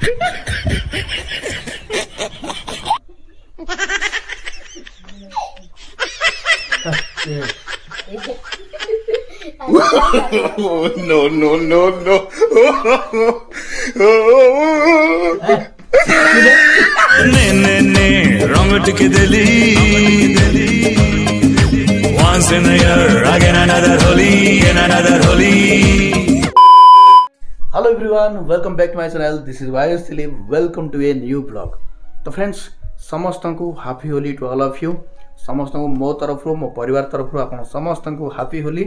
No, no, no, no. ने रंग टिके दिली once in a year again another holy and another holy. Hello everyone, welcome back to my channel. This is Vayu Silip. Welcome to a new vlog. तो friends समस्त को happy Holi to all of you. समस्त को मो तरफ मो परिवार तरफ आपन समस्त को हैप्पी होली।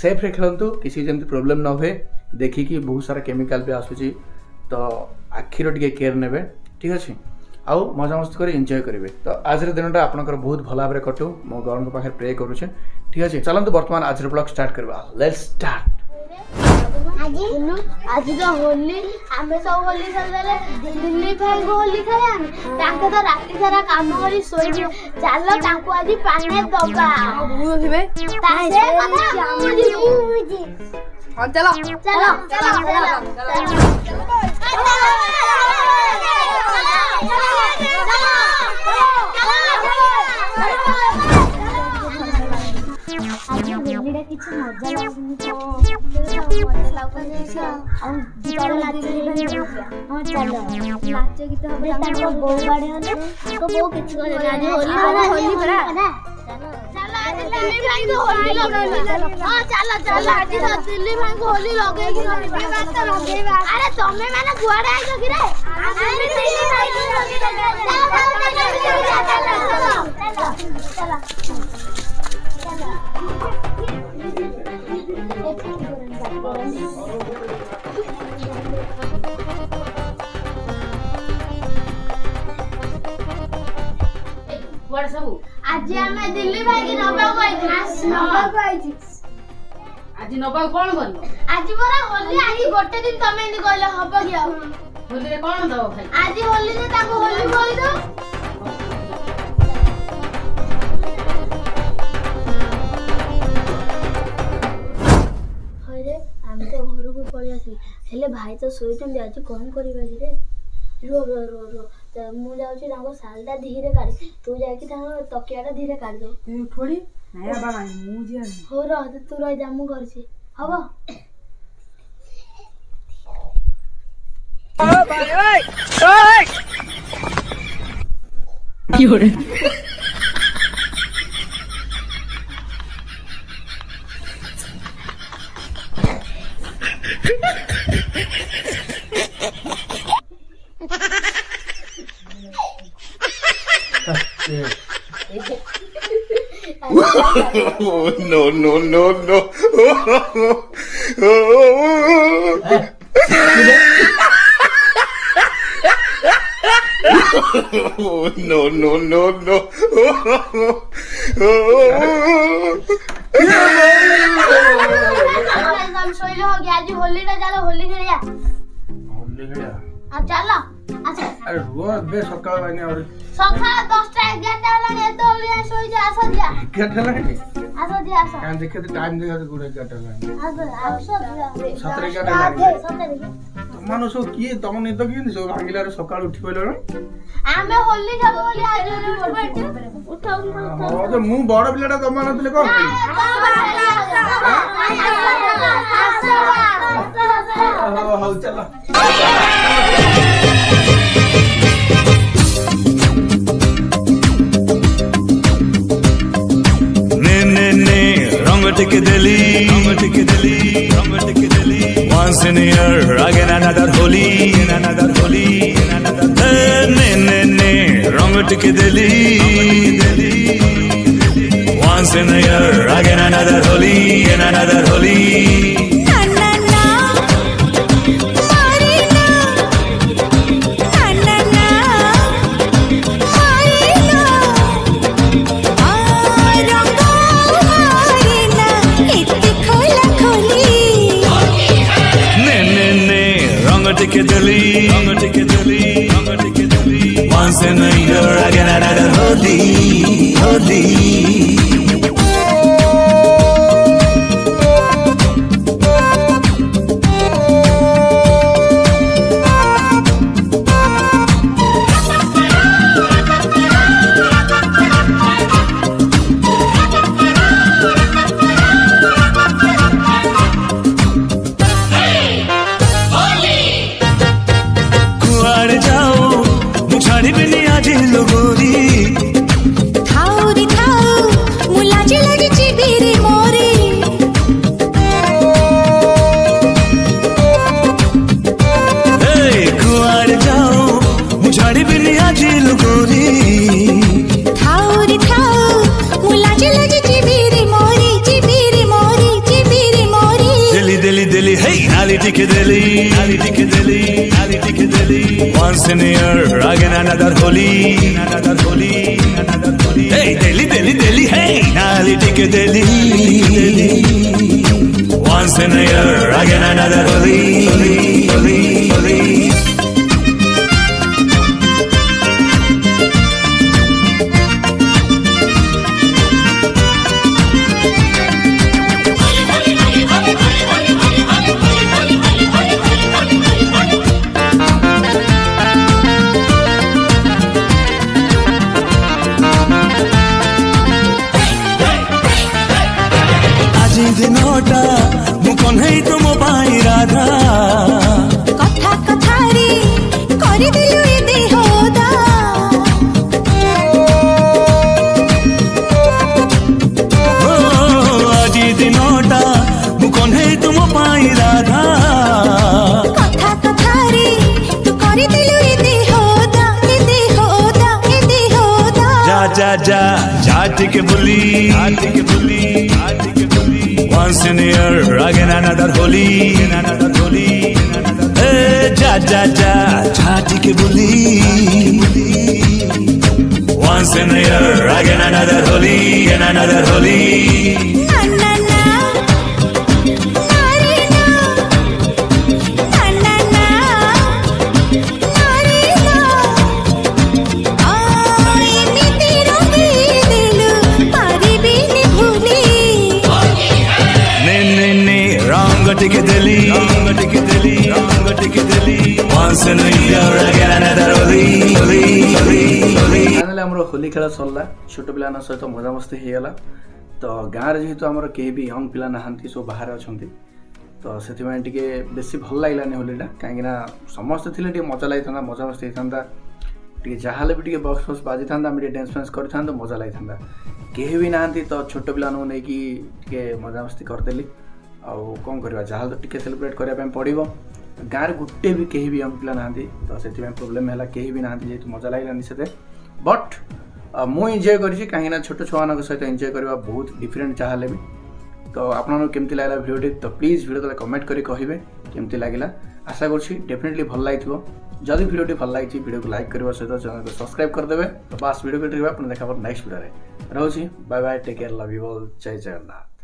सेफ रे खेलंतु, किसी जंती प्रॉब्लम न होए। देखि कि बहुत सारा केमिकल भी आसुची, तो आखिर टिके केयर नेबे, ठीक अछि। आउ मजा मस्ती कर एंजॉय करेंगे। तो आज दिनटा आपनकर बहुत भल भाव कटू, मो गॉड पाखे प्रे करुचे, ठीक अच्छे। चलते बर्तमान आज ब्लॉग स्टार्ट करवा। Let's start. आज तो होली आमे सब होली खेलले, दिल्ली भाई को होली खेले आमे ताके तो राती सारा काम करी सोई चलो ताको आज पानी दबा भूल थिबे तासे कथा मुजी हां चलो चलो चलो होलीटा किछ मजा लागुनी तो मजा लागुनी आ गीत नाच हां चलो नाच गीत হবে ताको बो गाड़े होले को बो किछ करे आज होली बड़ा चलो आज दिल्ली भाई को होली लगाई हां चलो चलो आज दिल्ली भाई को होली लगाई कि बात तो लगेबा। अरे तमे माने गुआडा आइलो कि रे अरे दिल्ली भाई को होली लगाई चलो आज हमें दिल्ली भाई की नबा को आई आज नबा कोन करलो आज बरा होली आज गोटे दिन तमे नि कहले हबो कि होली रे कोन दो भाई आज होली रे ताको होली बोल दो। अरे हम तो घर को पड़ी आसी हेले भाई तो सोइचन आज कोन करबा कि रे रो रो रो रो मु जाउची ताको सालटा धीरे काढी तू जाकी ताको तकियाटा धीरे काढ दो तू थोड़ी नया बाबा मु जे हो रो तू रह जा मु करछी हबो ओ भाई ओए ओए की हो रे No, no, no, no. No, no, no, no. हम सोइले हो गया आज होली रे चलो होली खेलिया आ चलो अच्छा अरे वो बे सकाळ बानी और सकाळ 10टा 11टा लागे तो होली सोइ जा आसा दिया 11टा लागे आसा दिया आसा कान देखे तो टाइम देखा तो गुडे 11टा लागे आसा दिया 17 लागे तमनो सो की तमने तो की सो भांगिलार सकाळ उठी पइलो आमे होली खेलो बोली आज उठाऊ हो तो मु बड़ पिलाटा तमनो तले कोन हो चलो टिके दिली once in a year again another holy and another holy and another ne rang टिके दिली once in a year again another holy and another holy. टिके दिली once in a year again another holy holy. नाली टिके देली नाली टिके देली नाली टिके देली once in a year again another holy hey deli deli deli hey नाली टिके देली once in a year again another holy दिनोटा मुकन है तुम पाई राधा कथा कथारी करी दिलु ए देहोदा आज दिनोटा मुकन है तुम पाई राधा कथा कथारी तू करी दिलु ए देहोदा जा जा जा जा टिके बुली once in a year again another holy hey ja ja ja ja टिके बुली once in a year again another holy ना ना नारे ना ना ना नारे ना आई मिति रंगी दिलु पारी बिनी भूली ने रंग टिके देली once in a year again another holy finally हमरो होली खेला सरला छोट पिलाना सहित मजा मस्ती हे गला तो गाँव जेहेतु हमरो केही भी यंग पिला नाहांती सब बाहर अछंती तो सेथिमाय टिके बेसी भल लागलानी होलीटा काहेकिना समस्त थिले टिके मजा लागिथांदा मजा मस्ती हेथांदा टिके जहाले भी टिके बॉक्स बाजिथांदा हम टिके डांस फांस करिथांदा मजा लागिथांदा केही भी नाहांती तो छोट पिलानो नै कि टिके मजा मस्ती करदेली आ कोन करबा जहाल तो टिके सेलिब्रेट करिया पे पड़िबो गाँव गोटे भी केही भी यंग पिला नाहांती तो सेथिमाय प्रॉब्लम हैला केही भी नाहांती जेतु मजा लागलानी सेते बट मु एंजॉय करी कहीं छोट छुआ सहित एंजॉय करवा बहुत डिफरेंट चाहले भी तो आपको केमती लगला भिडियो तो प्लीज भिडियो तले कमेंट करी कहिबे केमती लागला आशा करछि डेफिनेटली भल लागिथिबो जदि भिडियो भल लागिछि भिडियो को लाइक करबा सहित चैनल को सब्सक्राइब कर देबे तो बस वीडियो को देखबा अपन देखा पर नेक्स्ट वीडियो रे रहउछि bye bye take care love you all जय जगन्नाथ।